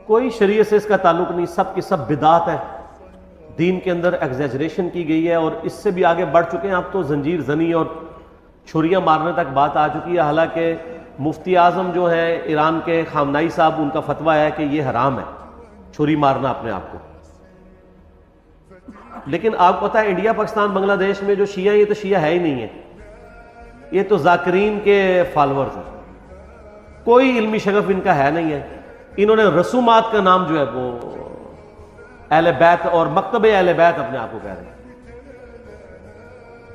کوئی شریعت سے اس کا تعلق نہیں، سب کی سب بدعات ہے، دین کے اندر ایگزیجریشن کی گئی ہے، اور اس سے بھی آگے بڑھ چکے ہیں اب تو زنجیر زنی اور چھریاں مارنے تک بات آ چکی ہے۔ حالانکہ مفتی اعظم جو ہیں ایران کے خامنائی صاحب، ان کا فتویٰ ہے کہ یہ حرام ہے چھری مارنا اپنے آپ کو۔ لیکن آپ کو پتہ ہے انڈیا پاکستان بنگلہ دیش میں جو شیعہ ہیں، یہ تو شیعہ ہے ہی نہیں ہے، یہ تو ذاکرین کے فالورز ہیں، کوئی علمی شغف ان کا ہے نہیں ہے۔ انہوں نے رسومات کا نام جو ہے وہ اہل بیت اور مکتب اہل بیت اپنے آپ کو کہہ رہے ہیں۔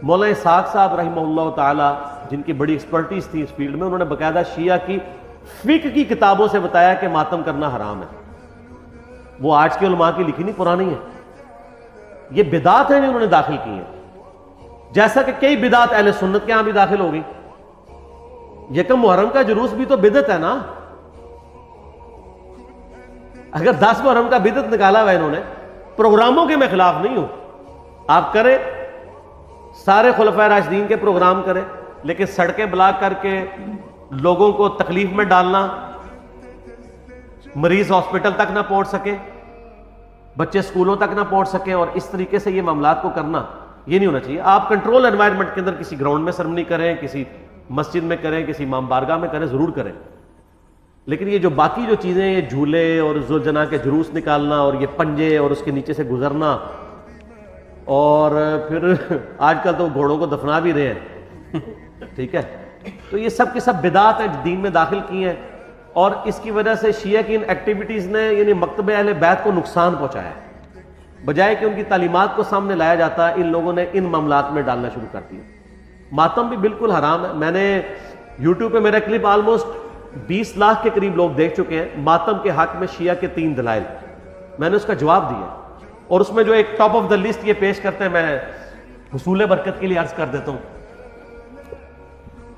مولانا اسحاق صاحب رحمہ اللہ تعالی، جن کی بڑی ایکسپرٹیز تھی اس فیلڈ میں، انہوں نے باقاعدہ شیعہ کی فقہ کی کتابوں سے بتایا کہ ماتم کرنا حرام ہے۔ وہ آج کے علماء کی لکھی نہیں، پرانی ہے۔ یہ بدعات ہیں جو انہوں نے داخل کی ہیں، جیسا کہ کئی بدعات اہل سنت کے ہاں بھی داخل ہو گئی۔ یکم محرم کا جلوس بھی تو بدعت ہے نا۔ اگر 10 محرم کا بدعت نکالا ہوا انہوں نے، پروگراموں کے میں خلاف نہیں ہوں، آپ کریں، سارے خلفائے راشدین کے پروگرام کریں، لیکن سڑکیں بلاک کر کے لوگوں کو تکلیف میں ڈالنا، مریض ہاسپٹل تک نہ پہنچ سکے، بچے سکولوں تک نہ پہنچ سکیں، اور اس طریقے سے یہ معاملات کو کرنا، یہ نہیں ہونا چاہیے۔ آپ کنٹرول انوائرمنٹ کے اندر کسی گراؤنڈ میں سرمنی کریں، کسی مسجد میں کریں، کسی امام بارگاہ میں کریں، ضرور کریں، لیکن یہ جو باقی جو چیزیں، یہ جھولے اور ذوالجناح کے جلوس نکالنا اور یہ پنجے اور اس کے نیچے سے گزرنا، اور پھر آج کل تو گھوڑوں کو دفنا بھی رہے ہیں، ٹھیک ہے، تو یہ سب کی سب بدعات ہیں دین میں داخل کی ہیں، اور اس کی وجہ سے شیعہ کی ان ایکٹیویٹیز نے یعنی مکتب اہل بیت کو نقصان پہنچایا ہے۔ بجائے کہ ان کی تعلیمات کو سامنے لایا جاتا، ان لوگوں نے ان معاملات میں ڈالنا شروع کر دیا۔ ماتم بھی بالکل حرام ہے۔ میں نے یوٹیوب پہ میرا کلپ آلموسٹ 20 لاکھ کے قریب لوگ دیکھ چکے ہیں، ماتم کے حق میں شیعہ کے 3 دلائل، میں نے اس کا جواب دیا، اور اس میں جو ایک ٹاپ آف دا لسٹ یہ پیش کرتے ہیں، میں حصول برکت کے لیے عرض کر دیتا ہوں۔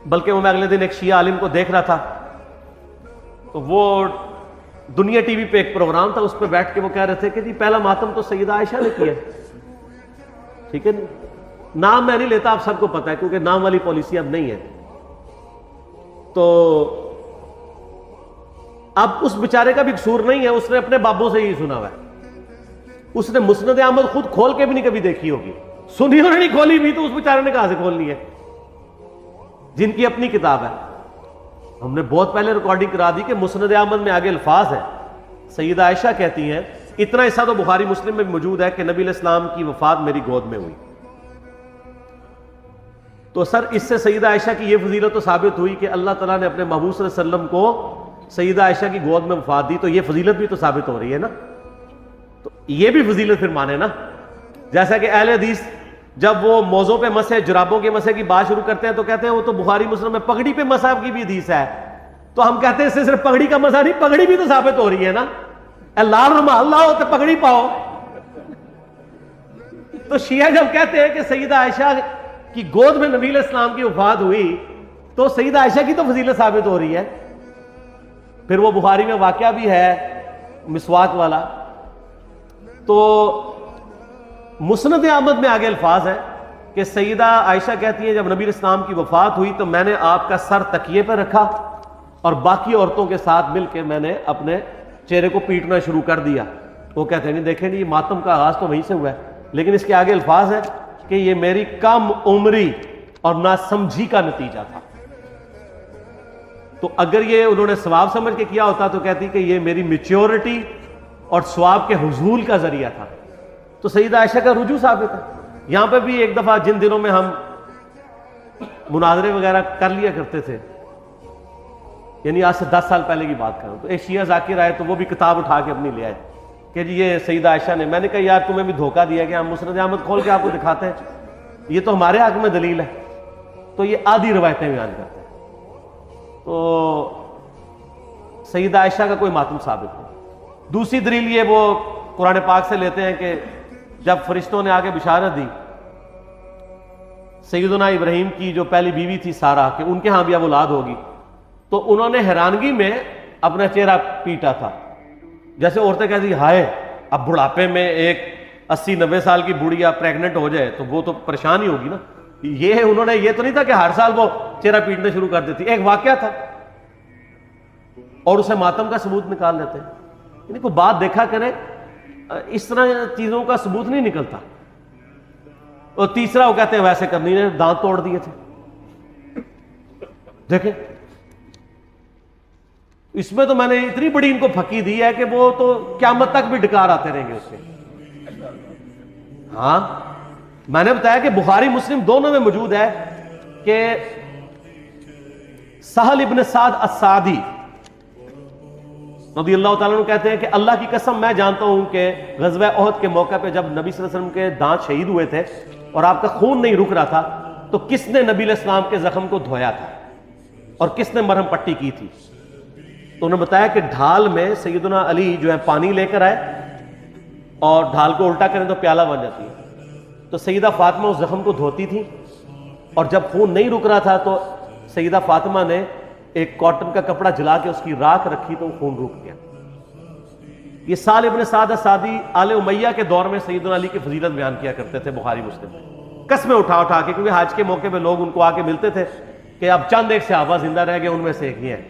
بلکہ میں اگلے دن ایک شیعہ عالم کو دیکھ رہا تھا، تو وہ دنیا ٹی وی پہ ایک پروگرام تھا، اس پہ بیٹھ کے وہ کہہ رہے تھے کہ جی پہلا ماتم تو سیدہ عائشہ نے کیا، ٹھیک ہے، نام میں نہیں لیتا، آپ سب کو پتا ہے، کیونکہ نام والی پالیسی اب نہیں ہے۔ تو اب اس بیچارے کا بھی قصور نہیں ہے، اس نے اپنے بابوں سے ہی سنا ہوا ہے، اس نے مسند احمد خود کھول کے بھی نہیں کبھی دیکھی ہوگی، سنی اور نہیں کھولی بھی، تو اس بیچارے نے کہاں سے کھولنی ہے، جن کی اپنی کتاب ہے۔ ہم نے بہت پہلے ریکارڈنگ کرا دی کہ مسند احمد میں آگے الفاظ ہے، سیدہ عائشہ کہتی ہیں، اتنا حصہ تو بخاری مسلم میں بھی موجود ہے کہ نبی علیہ السلام کی وفات میری گود میں ہوئی۔ تو سر اس سے سیدہ عائشہ کی یہ فضیلت تو ثابت ہوئی کہ اللہ تعالیٰ نے اپنے محبوب صلی اللہ علیہ وسلم کو سیدہ عائشہ کی گود میں وفات دی، تو یہ فضیلت بھی تو ثابت ہو رہی ہے نا، تو یہ بھی فضیلت پھر مانے نا۔ جیسا کہ اہل حدیث جب وہ موضوع پہ مسح، جرابوں کے مسح کی بات شروع کرتے ہیں تو کہتے ہیں وہ تو بخاری مسلم میں پگڑی پہ مسح کی بھی حدیث ہے، تو ہم کہتے ہیں اس سے صرف پگڑی کا مسح نہیں، پگڑی بھی تو ثابت ہو رہی ہے نا، لال رومال لاؤ تو پگڑی پاؤ۔ تو شیعہ جب کہتے ہیں کہ سیدہ عائشہ کی گود میں نبی علیہ السلام کی وفات ہوئی، تو سیدہ عائشہ کی تو فضیلت ثابت ہو رہی ہے۔ پھر وہ بخاری میں واقعہ بھی ہے مسواک والا۔ تو مسند احمد میں آگے الفاظ ہے کہ سیدہ عائشہ کہتی ہے جب نبی علیہ السلام کی وفات ہوئی تو میں نے آپ کا سر تکیے پہ رکھا اور باقی عورتوں کے ساتھ مل کے میں نے اپنے چہرے کو پیٹنا شروع کر دیا۔ وہ کہتے ہیں نہیں دیکھیں یہ ماتم کا آغاز تو وہیں سے ہوا ہے، لیکن اس کے آگے الفاظ ہے کہ یہ میری کم عمری اور ناسمجھی کا نتیجہ تھا۔ تو اگر یہ انہوں نے ثواب سمجھ کے کیا ہوتا تو کہتی کہ یہ میری میچیورٹی اور ثواب کے حصول کا ذریعہ تھا۔ تو سیدہ عائشہ کا رجوع ثابت ہے۔ یہاں پہ بھی ایک دفعہ جن دنوں میں ہم مناظرے وغیرہ کر لیا کرتے تھے، یعنی آج سے 10 سال پہلے کی بات کروں، تو ایک شیعہ ذاکر آئے تو وہ بھی کتاب اٹھا کے اپنی لے آئے کہ جی یہ سیدہ عائشہ نے، میں نے کہا یار تمہیں بھی دھوکہ دیا کہ ہم مسند احمد کھول کے آپ کو دکھاتے ہیں، یہ تو ہمارے حق میں دلیل ہے، تو یہ آدھی روایتیں بیان کرتے ہیں۔ تو سیدہ عائشہ کا کوئی ماتم ثابت نہیں۔ دوسری دلیل یہ وہ قرآن پاک سے لیتے ہیں کہ جب فرشتوں نے آگے بشارت دی سیدنا ابراہیم کی جو پہلی بیوی تھی سارہ کہ ان کے ہاں بھی اب اولاد ہوگی، تو انہوں نے حیرانگی میں اپنا چہرہ پیٹا تھا، جیسے عورتیں کہتی ہائے اب بڑھاپے میں ایک 80-90 سال کی بڑھیا پریگننٹ ہو جائے تو وہ تو پریشان ہی ہوگی نا۔ یہ انہوں نے یہ تو نہیں تھا کہ ہر سال وہ چہرہ پیٹنے شروع کر دیتی، ایک واقعہ تھا اور اسے ماتم کا ثبوت نکال لیتے ہیں۔ یعنی کوئی بات دیکھا کرے، اس طرح چیزوں کا ثبوت نہیں نکلتا. اور تیسرا وہ کہتے ہیں ویسے کرنی نے دانت توڑ دیے تھے. دیکھیں اس میں تو میں نے اتنی بڑی ان کو پھکی دی ہے کہ وہ تو قیامت تک بھی ڈکار آتے رہیں گے اس سے. ہاں میں نے بتایا کہ بخاری مسلم دونوں میں موجود ہے کہ سہل ابن سعد السعدی رضی اللہ تعالیٰ عنہ کہتے ہیں کہ اللہ کی قسم میں جانتا ہوں کہ غزوہ احد کے موقع پہ جب نبی صلی اللہ علیہ وسلم کے دانت شہید ہوئے تھے اور آپ کا خون نہیں رک رہا تھا تو کس نے نبی علیہ السلام کے زخم کو دھویا تھا اور کس نے مرہم پٹی کی تھی. تو انہوں نے بتایا کہ ڈھال میں سیدنا علی جو ہے پانی لے کر آئے اور ڈھال کو الٹا کریں تو پیالہ بن جاتی ہے. تو سیدہ فاطمہ اس زخم کو دھوتی تھی اور جب خون نہیں رک رہا تھا تو سیدہ فاطمہ نے ایک کاٹن کا کپڑا جلا کے اس کی راکھ رکھی تو خون رک گیا. یہ سہل ابن سعد السعدی آل امیہ کے دور میں سیدنا علی کی فضیلت بیان کیا کرتے تھے بخاری مسلم میں قسمیں اٹھا اٹھا کے، کیونکہ حج کے موقع پہ لوگ ان کو آ کے ملتے تھے کہ اب چند ایک صحابہ زندہ رہ گئے، ان میں سے ایک ہی ہیں.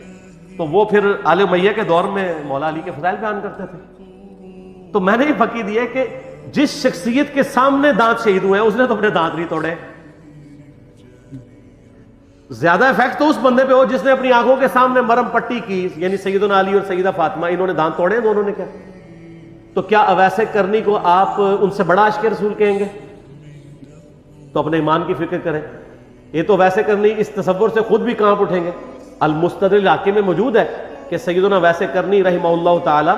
تو وہ پھر آل امیہ کے دور میں مولا علی کے فضائل بیان کرتے تھے. تو میں نے یہ پھکی دی ہے کہ جس شخصیت کے سامنے دانت شہید ہوئے ہیں اس نے تو اپنے دانت نہیں توڑے. زیادہ افیکٹ تو اس بندے پہ ہو جس نے اپنی آنکھوں کے سامنے مرم پٹی کی، یعنی سیدنا علی اور سیدہ فاطمہ. انہوں نے دانت توڑے دونوں نے کیا؟ تو کیا اویسے کرنی کو آپ ان سے بڑا عاشق رسول کہیں گے؟ تو اپنے ایمان کی فکر کریں. یہ تو ویسے کرنی اس تصور سے خود بھی کانپ اٹھیں گے. المستدرک حاکم میں موجود ہے کہ سیدنا ویسے کرنی رحمہ اللہ تعالی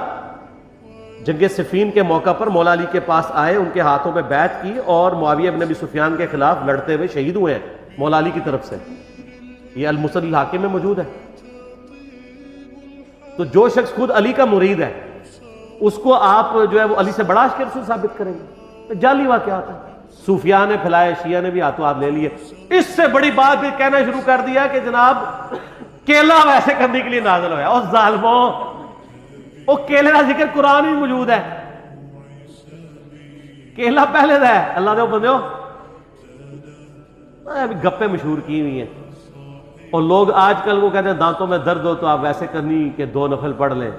جنگ صفین کے موقع پر مولا علی کے پاس آئے، ان کے ہاتھوں پہ بیعت کی اور معاویہ بن ابی سفیان کے خلاف لڑتے ہوئے شہید ہوئے ہیں مولا علی کی طرف سے. یہ المستدرک حاکم میں موجود ہے. تو جو شخص خود علی کا مرید ہے اس کو آپ جو ہے وہ علی سے بڑا عاشق رسول ثابت کریں گے؟ جعلی واقعات ہے. صوفیاء نے پھیلائے، شیعہ نے بھی ہاتھوں ہاتھ لے لیے. اس سے بڑی بات بھی کہنا شروع کر دیا کہ جناب کیلا ویسے کرنے کے لیے نازل ہوا. اور ظالموں، وہ کیلے کا ذکر قرآن میں موجود ہے. کیلا پہلے دا ہے. اللہ نے وہ بندے گپے مشہور کی ہوئی ہیں اور لوگ آج کل وہ کہتے ہیں دانتوں میں درد ہو تو آپ ویسے کرنی کہ 2 نفل پڑھ لیں،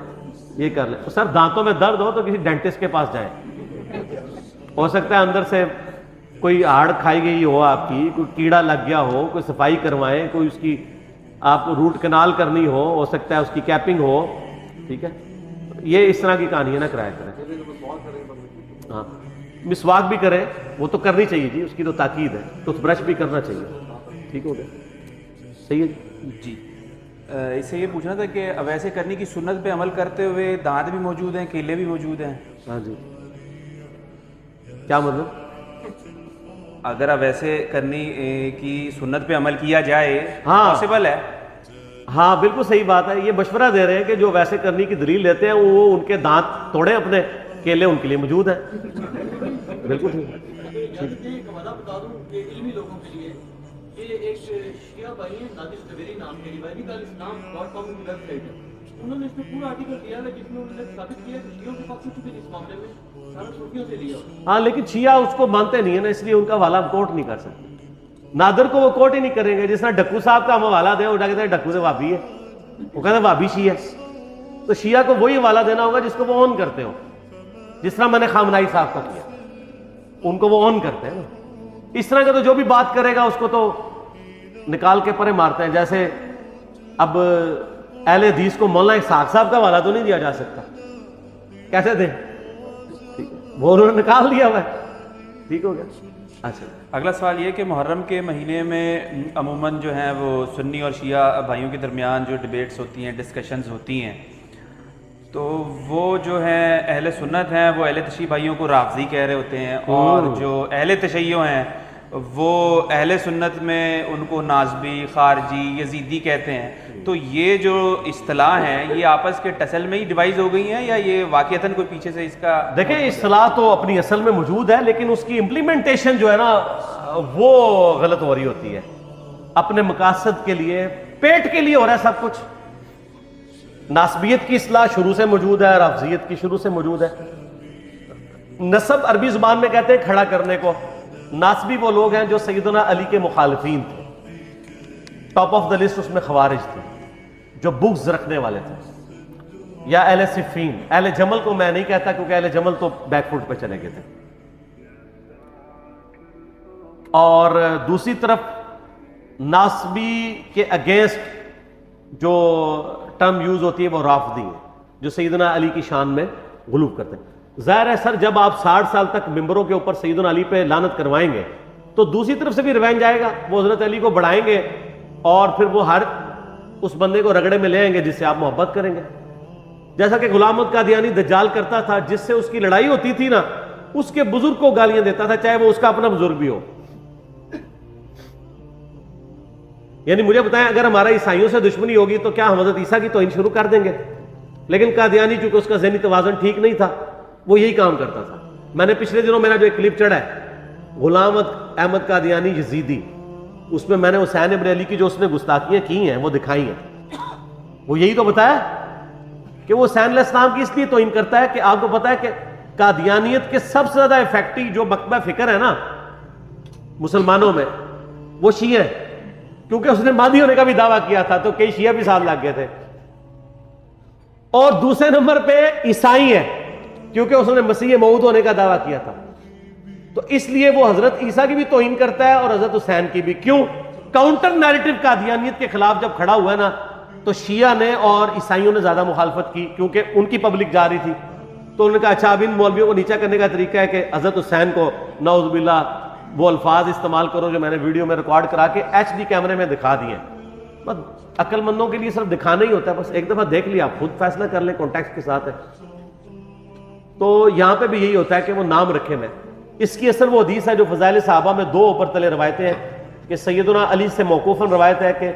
یہ کر لیں. سر دانتوں میں درد ہو تو کسی ڈینٹسٹ کے پاس جائیں. ہو سکتا ہے اندر سے کوئی ہاڑ کھائی گئی ہو، آپ کی کوئی کیڑا لگ گیا ہو، کوئی صفائی کروائیں، کوئی اس کی آپ روٹ کنال کرنی ہو سکتا ہے اس کی کیپنگ ہو. ٹھیک ہے، یہ اس طرح کی کہانیاں نہ کرایا کریں. ہاں مسواک بھی کریں، وہ تو کرنی چاہیے جی، اس کی تو تاکید ہے. ٹوتھ برش بھی کرنا چاہیے. ٹھیک ہو گیا، صحیح ہے جی. اس سے یہ پوچھنا تھا کہ ویسے کرنے کی سنت پہ عمل کرتے ہوئے دانت بھی موجود ہیں، کیلے بھی موجود ہیں. ہاں جی، کیا مطلب؟ اگر ویسے کرنی کی سنت پہ عمل کیا جائے پاسبل ہے. ہاں بالکل صحیح بات ہے. یہ مشورہ دے رہے ہیں کہ جو ویسے کرنے کی دلیل لیتے ہیں وہ ان کے دانت توڑے اپنے، کیلے ان کے لیے موجود ہیں. بالکل ٹھیک. بتا دوں کہ علمی لوگوں کے لیے یہ ایک شیعہ بھائی ہیں نادر زبیری نام کے revivalislam.com کی ویب سائٹ ہے. انہوں نے اس میں پورا آرٹیکل دیا ہے جس میں انہوں نے ثابت کیا کہ شیعوں کے پاس کچھ بھی اس معاملے میں سارا صوفیوں سے لیا. ہاں لیکن شیعہ اس کو مانتے نہیں ہے نا، اس لیے ان کا حوالہ کوٹ نہیں کر سکتے. نادر کو وہ کوٹ ہی نہیں کریں گے. جس طرح ڈکو صاحب کا ہم حوالہ دیں، وہ کہتے ہیں ڈکو سے وابی ہے، وہ کہتے ہیں وابی شیعہ. تو شیعہ کو وہی حوالہ دینا ہوگا جس کو وہ اون کرتے ہو. جس طرح میں نے خامنائی صاحب کا کیا، ان کو وہ اون کرتے ہیں نا. اس طرح کا تو جو بھی بات کرے گا اس کو تو نکال کے پرے مارتے ہیں. جیسے اب اہل حدیث کو مولانا اسحاق صاحب کا حوالہ تو نہیں دیا جا سکتا، کیسے دیں؟ وہ انہوں نے نکال دیا ہوا ہے. ٹھیک ہو گیا. اچھا اگلا سوال یہ کہ محرم کے مہینے میں عموماً جو ہیں وہ سنی اور شیعہ بھائیوں کے درمیان جو ڈیبیٹس ہوتی ہیں، ڈسکشنز ہوتی ہیں، تو وہ جو ہیں اہل سنت ہیں وہ اہل تشیع بھائیوں کو رافضی کہہ رہے ہوتے ہیں، اور جو اہل تشیع ہیں وہ اہل سنت میں ان کو نازبی، خارجی، یزیدی کہتے ہیں. تو یہ جو اصطلاح ہیں یہ آپس کے ٹسل میں ہی ڈیوائز ہو گئی ہیں یا یہ واقعتاً کوئی پیچھے سے اس کا؟ دیکھیں اصطلاح تو اپنی اصل میں موجود ہے لیکن اس کی امپلیمنٹیشن جو ہے نا وہ غلط ہو رہی ہوتی ہے. اپنے مقاصد کے لیے، پیٹ کے لیے ہو رہا ہے سب کچھ. ناسبیت کی اصطلاح شروع سے موجود ہے، رافضیت کی شروع سے موجود ہے. نسب عربی زبان میں کہتے ہیں کھڑا کرنے کو. ناسبی وہ لوگ ہیں جو سیدنا علی کے مخالفین تھے، ٹاپ آف دا لسٹ اس میں خوارج تھے جو بغض رکھنے والے تھے. یا اہل صفین. اہل جمل کو میں نہیں کہتا کیونکہ اہل جمل تو بیک فوٹ پہ چلے گئے تھے. اور دوسری طرف ناسبی کے اگینسٹ جو ٹرم یوز ہوتی ہے وہ رافضی ہے, جو سیدنا علی کی شان میں غلو کرتے ہیں. ظاہر ہے سر جب آپ 60 سال تک ممبروں کے اوپر سیدنا علی پہ لعنت کروائیں گے تو دوسری طرف سے بھی ریونج آئے گا, وہ حضرت علی کو بڑھائیں گے اور پھر وہ ہر اس بندے کو رگڑے میں لے آئیں گے جس سے آپ محبت کریں گے. جیسا کہ غلام احمد قادیانی دجال کرتا تھا, جس سے اس کی لڑائی ہوتی تھی نا, اس کے بزرگ کو گالیاں دیتا تھا چاہے وہ اس کا اپنا بزرگ بھی ہو. یعنی مجھے بتائیں اگر ہمارا عیسائیوں سے دشمنی ہوگی تو کیا ہم حضرت عیسیٰ کی توہین شروع کر دیں گے؟ لیکن قادیانی چونکہ اس کا ذہنی توازن ٹھیک نہیں تھا وہ یہی کام کرتا تھا. میں نے پچھلے دنوں میرا جو ایک کلپ چڑھا ہے غلام احمد قادیانی یزیدی, اس میں میں نے حسین ابن علی کی جو اس نے گستاخیاں کی ہیں وہ دکھائی ہیں. وہ یہی تو بتایا کہ وہ حسین علیہ السلام کی اس لیے توہین کرتا ہے کہ آپ کو پتا ہے کہ قادیانیت کے سب سے زیادہ افیکٹو جو مکتبہ فکر ہے نا مسلمانوں میں وہ شیعہ ہے, کیونکہ اس نے مہدی ہونے کا بھی دعویٰ کیا تھا تو کئی شیعہ بھی ساتھ لگ گئے تھے. اور دوسرے نمبر پہ عیسائی ہے کیونکہ اس نے مسیح موعود ہونے کا دعویٰ کیا تھا. تو اس لیے وہ حضرت عیسیٰ کی بھی توہین کرتا ہے اور حضرت حسین کی بھی. کیوں؟ کاؤنٹر نیریٹو قادیانیت کے خلاف جب کھڑا ہوا ہے نا تو شیعہ نے اور عیسائیوں نے زیادہ مخالفت کی کیونکہ ان کی پبلک جا رہی تھی. تو انہوں نے کہا اچھا اب ان مولویوں کو نیچا کرنے کا طریقہ ہے کہ حضرت حسین کو نعوذ باللہ وہ الفاظ استعمال کرو جو میں نے ویڈیو میں ریکارڈ کرا کے HD کیمرے میں دکھا دیے. بس عقل مندوں کے لیے صرف دکھانا ہی ہوتا ہے, بس ایک دفعہ دیکھ لیا آپ خود فیصلہ کر لیں کانٹیکسٹ کے ساتھ ہے. تو یہاں پہ بھی یہی ہوتا ہے کہ وہ نام رکھے میں. اس کی اصل وہ حدیث ہے جو فضائل صحابہ میں 2 اوپر تلے روایتیں ہیں کہ سیدنا علی سے موقوفاً روایت ہے کہ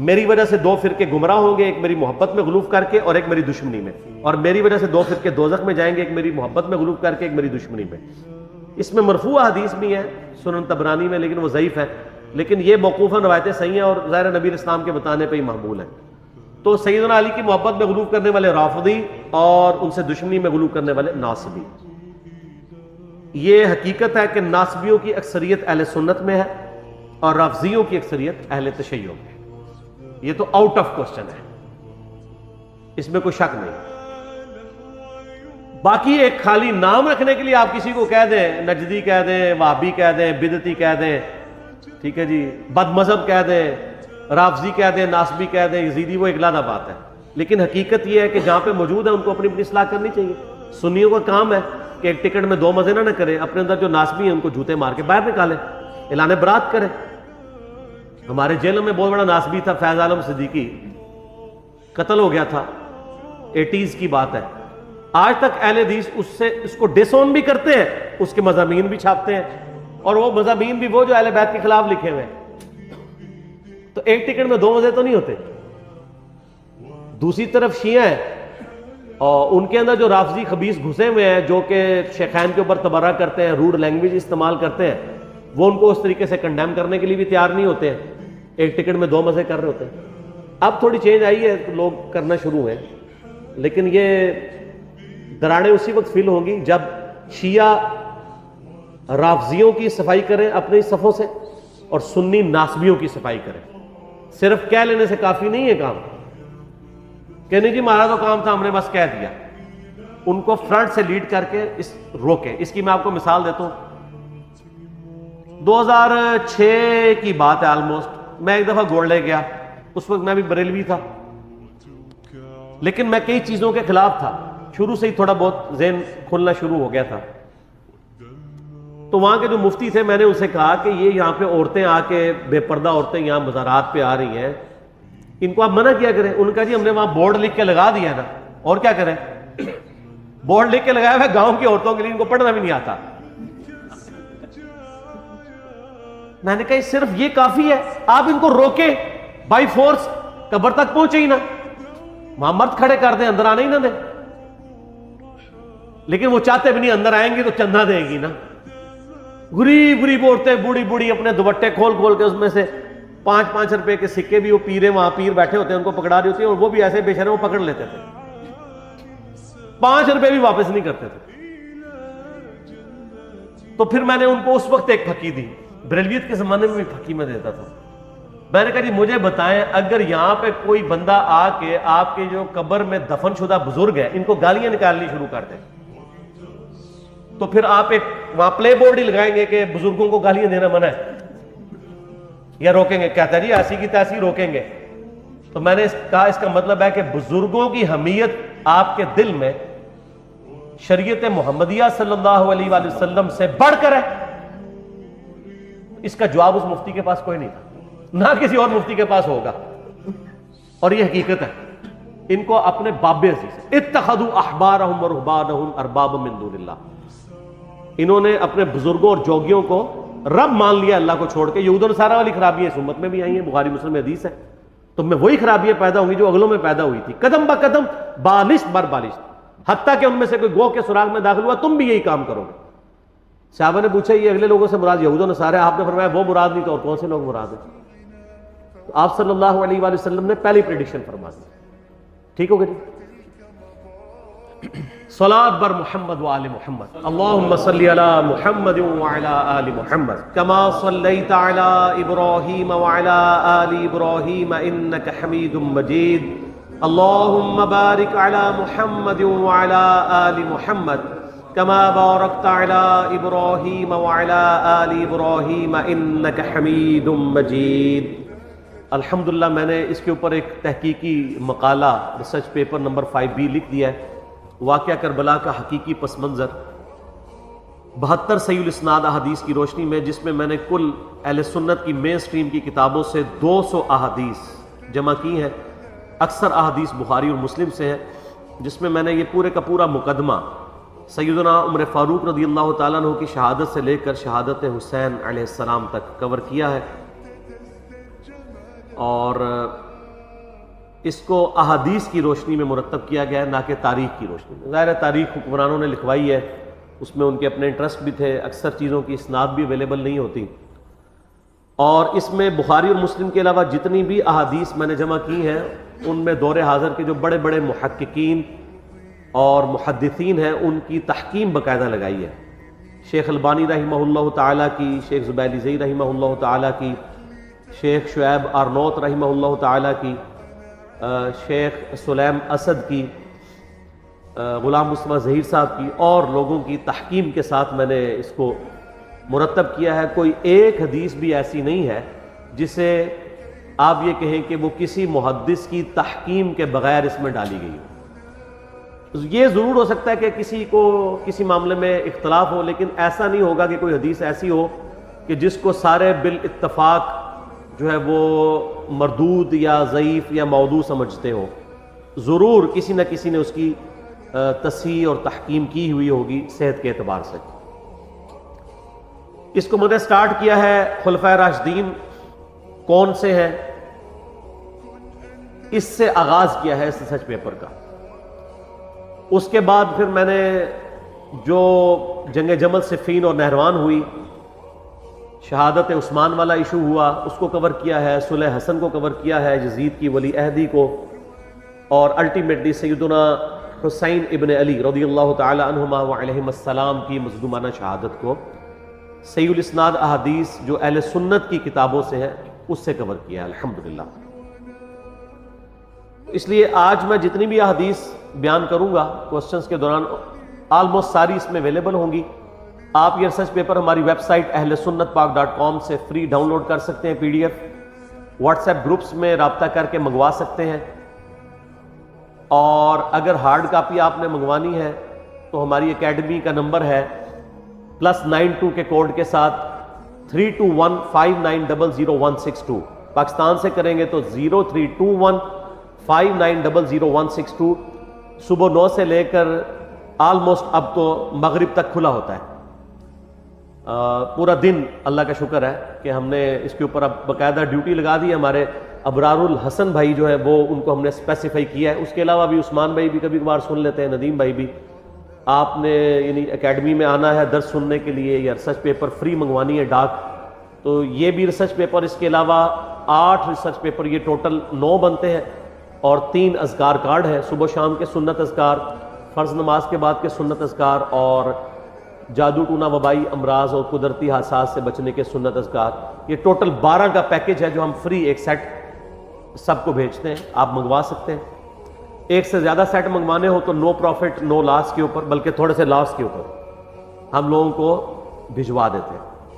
میری وجہ سے 2 فرقے گمراہ ہوں گے, ایک میری محبت میں غلوف کر کے اور ایک میری دشمنی میں, اور میری وجہ سے 2 فرقے دوزخ میں جائیں گے, ایک میری محبت میں غلوف کر کے ایک میری دشمنی میں. اس میں مرفوع حدیث بھی ہے سنن طبرانی میں لیکن وہ ضعیف ہے, لیکن یہ موقوفاً روایتیں صحیح ہیں اور ظاہر نبی اسلام کے بتانے پہ ہی محمول ہیں. تو سیدنا علی کی محبت میں غلوف کرنے والے رافضی اور ان سے دشمنی میں غلوف کرنے والے ناصبی. یہ حقیقت ہے کہ ناصبیوں کی اکثریت اہل سنت میں ہے اور رافضیوں کی اکثریت اہل تشیع میں. یہ تو آؤٹ آف کوسچن ہے, اس میں کوئی شک نہیں. باقی ایک خالی نام رکھنے کے لیے آپ کسی کو کہہ دیں نجدی کہہ دیں, وہابی کہہ دیں, بدعتی کہہ دیں, ٹھیک ہے جی, بد مذہب کہہ دیں, رافضی کہہ دیں, ناصبی کہہ دیں, یزیدی, وہ ایک علیحدہ بات ہے. لیکن حقیقت یہ ہے کہ جہاں پہ موجود ہے ان کو اپنی اپنی اصلاح کرنی چاہیے. سنیوں کا کام ہے کہ ایک ٹکٹ میں 2 مزے نہ کریں, اپنے اندر جو ناصبی ہیں ان کو جوتے مار کے باہر نکالیں, اعلان برات کریں. ہمارے جیلوں میں بہت بڑا ناصبی تھا فیض عالم صدیقی, قتل ہو گیا تھا, 80s کی بات ہے. آج تک اہل حدیث اس کو ڈس اون بھی کرتے ہیں, اس کے مضامین بھی چھاپتے ہیں, اور وہ مضامین بھی وہ جو اہل بیت کے خلاف لکھے ہوئے ہیں. تو ایک ٹکٹ میں 2 مزے تو نہیں ہوتے. دوسری طرف شیعہ ہیں اور ان کے اندر جو رافضی خبیث گھسے ہوئے ہیں جو کہ شیخین کے اوپر تبرہ کرتے ہیں, روڈ لینگویج استعمال کرتے ہیں, وہ ان کو اس طریقے سے کنڈیم کرنے کے لیے بھی تیار نہیں ہوتے ہیں. ایک ٹکٹ میں 2 مزے کر رہے ہوتے ہیں. اب تھوڑی چینج آئی ہے, لوگ کرنا شروع ہوئے, لیکن یہ دراڑیں اسی وقت فیل ہوں گی جب شیعہ رافضیوں کی صفائی کریں اپنی صفوں سے اور سنی ناصبیوں کی صفائی کریں. صرف کہہ لینے سے کافی نہیں ہے کام کہ نہیں جی ہمارا تو کام تھا ہم نے بس کہہ دیا. ان کو فرنٹ سے لیڈ کر کے روکیں. اس کی میں آپ کو مثال دیتا ہوں. 2006 کی بات ہے آلموسٹ, میں ایک دفعہ گولڈے گیا, اس وقت میں بھی بریلوی تھا لیکن میں کئی چیزوں کے خلاف تھا. شروع سے ہی تھوڑا بہت ذہن کھلنا شروع ہو گیا تھا. تو وہاں کے جو مفتی تھے میں نے ان سے کہا کہ یہ یہاں پہ عورتیں آ کے بے پردہ عورتیں یہاں مزارات پہ آ رہی ہیں, ان کو آپ منع کیا کریں. ان کا جی ہم نے وہاں بورڈ لکھ کے لگا دیا ہے نا, اور کیا کریں, بورڈ لکھ کے لگایا ہوا گاؤں کی عورتوں کے لیے, ان کو پڑھنا بھی نہیں آتا. میں نے کہا صرف یہ کافی ہے, آپ ان کو روکیں بائی فورس, قبر تک پہنچے ہی نا, وہاں مرد کھڑے کر دیں, اندر آنے ہی نہ دیں. لیکن وہ چاہتے بھی نہیں, اندر آئیں گی تو چندہ دیں گی نا. غریب غریب عورتیں بوڑھی بوڑھی اپنے دوپٹے کھول کھول کے اس میں سے 5-5 روپے کے سکے بھی, وہ پیرے وہاں پیر بیٹھے ہوتے ہیں ان کو پکڑا رہی ہوتی ہیں, اور وہ بھی ایسے بے شرم وہ پکڑ لیتے تھے, 5 روپے بھی واپس نہیں کرتے تھے. تو پھر میں نے ان کو اس وقت ایک پھکی دی. بریلویت کے زمانے میں بھی پھکی میں دیتا تھا. میں نے کہا جی مجھے بتائیں اگر یہاں پہ کوئی بندہ آ کے آپ کے جو قبر میں دفن شدہ بزرگ ہیں ان کو گالیاں نکالنی شروع کر دیں تو پھر آپ ایک وہاں پلے بورڈ ہی لگائیں گے کہ بزرگوں کو گالیاں دینا منع ہے یا روکیں گے؟ کہتا ہے جی ایسی کی تیسی روکیں گے. تو میں نے کہا اس کا مطلب ہے کہ بزرگوں کی حمیت آپ کے دل میں شریعت محمدیہ صلی اللہ علیہ وآلہ وسلم سے بڑھ کر ہے. اس کا جواب اس مفتی کے پاس کوئی نہیں تھا، نہ کسی اور مفتی کے پاس ہوگا، اور یہ حقیقت ہے. ان کو اپنے باب عزیز اتخذوا احبارهم ورهبانهم اربابا من دون اللہ، انہوں نے اپنے بزرگوں اور جوگیوں کو رب مان لیا اللہ کو چھوڑ کے. یہود و نصارہ والی خرابیاں اس امت میں بھی آئی ہیں، بخاری مسلم میں حدیث ہے. تو میں وہی خرابیاں پیدا ہوں گی جو اگلوں میں پیدا ہوئی تھی، قدم با قدم، بالش بر بالش، حتیٰ کہ ان میں سے کوئی گوہ کے سراغ میں داخل ہوا تم بھی یہی کام کرو گے. صحابہ نے پوچھا یہ اگلے لوگوں سے مراد یہود و نصارہ، آپ نے فرمایا وہ مراد نہیں تو اور کون سے لوگ مراد ہیں؟ تو آپ صلی اللہ علیہ وآلہ وسلم نے پہلی پریڈکشن فرما دی. ٹھیک ہو گیا جی؟ صلاۃ بر محمد و آل محمد. اللہم صلی علی محمد و علی آل محمد کما صلیت علی ابراہیم و علی آل ابراہیم انک حمید مجید. اللہم بارک علی محمد و علی آل محمد کما بارکت علی ابراہیم و علی آل ابراہیم انک حمید مجید. الحمدللہ میں نے اس کے اوپر ایک تحقیقی مقالہ ریسرچ پیپر نمبر 5B لکھ دیا ہے، واقعہ کربلا کا حقیقی پس منظر، 72 صحیح الاسناد احادیث کی روشنی میں، جس میں میں نے کل اہل سنت کی مین سٹریم کی کتابوں سے 200 احادیث جمع کی ہیں. اکثر احادیث بخاری اور مسلم سے ہیں، جس میں میں نے یہ پورے کا پورا مقدمہ سیدنا عمر فاروق رضی اللہ تعالیٰ عنہ کی شہادت سے لے کر شہادت حسین علیہ السلام تک کور کیا ہے، اور اس کو احادیث کی روشنی میں مرتب کیا گیا ہے، نہ کہ تاریخ کی روشنی میں. ظاہر ہے تاریخ حکمرانوں نے لکھوائی ہے، اس میں ان کے اپنے انٹرسٹ بھی تھے، اکثر چیزوں کی اسناد بھی اویلیبل نہیں ہوتی. اور اس میں بخاری اور مسلم کے علاوہ جتنی بھی احادیث میں نے جمع کی ہیں ان میں دور حاضر کے جو بڑے بڑے محققین اور محدثین ہیں ان کی تحکیم باقاعدہ لگائی ہے. شیخ البانی رحمہ اللہ تعالیٰ کی، شیخ زبیلی زئی رحمہ اللہ تعالیٰ کی، شیخ شعیب آرنوت رحمہ اللہ تعالیٰ کی، شیخ سلیم اسد کی، غلام مصطفیٰ ظہیر صاحب کی، اور لوگوں کی تحکیم کے ساتھ میں نے اس کو مرتب کیا ہے. کوئی ایک حدیث بھی ایسی نہیں ہے جسے آپ یہ کہیں کہ وہ کسی محدث کی تحکیم کے بغیر اس میں ڈالی گئی ہو. یہ ضرور ہو سکتا ہے کہ کسی کو کسی معاملے میں اختلاف ہو، لیکن ایسا نہیں ہوگا کہ کوئی حدیث ایسی ہو کہ جس کو سارے بالاتفاق جو ہے وہ مردود یا ضعیف یا موضوع سمجھتے ہو. ضرور کسی نہ کسی نے اس کی تصحیح اور تحکیم کی ہوئی ہوگی صحت کے اعتبار سے. اس کو میں نے سٹارٹ کیا ہے خلفائے راشدین کون سے ہیں، اس سے آغاز کیا ہے اس ریسرچ پیپر کا. اس کے بعد پھر میں نے جو جنگ جمل صفین اور نہروان ہوئی، شہادت عثمان والا ایشو ہوا، اس کو کور کیا ہے، صلح حسن کو کور کیا ہے، یزید کی ولی عہدی کو، اور الٹیمیٹلی سیدنا حسین ابن علی رضی اللہ تعالی عنہما وعلیہم السلام کی مظلومانہ شہادت کو صحیح الاسناد احادیث جو اہل سنت کی کتابوں سے ہے اس سے کور کیا ہے الحمدللہ. اس لیے آج میں جتنی بھی احادیث بیان کروں گا کوسچنز کے دوران آلموسٹ ساری اس میں اویلیبل ہوں گی. آپ یہ ریسرچ پیپر ہماری ویب سائٹ اہل سنت پاک.com سے فری ڈاؤن لوڈ کر سکتے ہیں، PDF واٹس ایپ گروپس میں رابطہ کر کے منگوا سکتے ہیں. اور اگر ہارڈ کاپی آپ نے منگوانی ہے تو ہماری اکیڈمی کا نمبر ہے +92 کے کوڈ کے ساتھ 3215900162. پاکستان سے کریں گے تو 032159000162. صبح 9 سے لے کر آلموسٹ اب تو مغرب تک کھلا ہوتا ہے، پورا دن. اللہ کا شکر ہے کہ ہم نے اس کے اوپر اب باقاعدہ ڈیوٹی لگا دی. ہمارے ابرار الحسن بھائی جو ہے وہ ان کو ہم نے اسپیسیفائی کیا ہے. اس کے علاوہ بھی عثمان بھائی بھی کبھی کبھار سن لیتے ہیں، ندیم بھائی بھی. آپ نے یعنی اکیڈمی میں آنا ہے درس سننے کے لیے یا ریسرچ پیپر فری منگوانی ہے ڈاک، تو یہ بھی ریسرچ پیپر. اس کے علاوہ 8 ریسرچ پیپر، یہ ٹوٹل 9 بنتے ہیں، اور 3 اذکار کارڈ ہیں، صبح شام کے سنت اذکار، فرض نماز کے بعد کے سنت اذکار، اور جادو ٹونا وبائی امراض اور قدرتی حادثات سے بچنے کے سنت اذکار، یہ ٹوٹل 12 کا پیکج ہے جو ہم فری ایک سیٹ سب کو بھیجتے ہیں، آپ منگوا سکتے ہیں۔ ایک سے زیادہ سیٹ منگوانے ہو تو نو پروفٹ نو لاس کے اوپر، بلکہ تھوڑے سے لاس کے اوپر ہم لوگوں کو بھجوا دیتے ہیں۔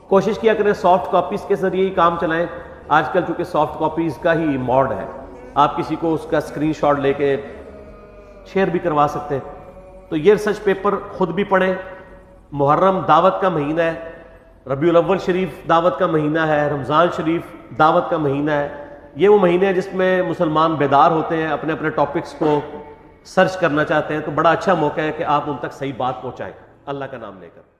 کوشش کیا کریں سافٹ کاپیز کے ذریعے ہی کام چلائیں، آج کل چونکہ سافٹ کاپیز کا ہی موڈ ہے، آپ کسی کو اس کا اسکرین شاٹ لے کے شیئر بھی کروا سکتے ہیں۔ تو یہ ریسرچ پیپر خود بھی پڑھیں۔ محرم دعوت کا مہینہ ہے، ربیع الاول شریف دعوت کا مہینہ ہے، رمضان شریف دعوت کا مہینہ ہے، یہ وہ مہینے ہیں جس میں مسلمان بیدار ہوتے ہیں، اپنے اپنے ٹاپکس کو سرچ کرنا چاہتے ہیں، تو بڑا اچھا موقع ہے کہ آپ ان تک صحیح بات پہنچائیں اللہ کا نام لے کر۔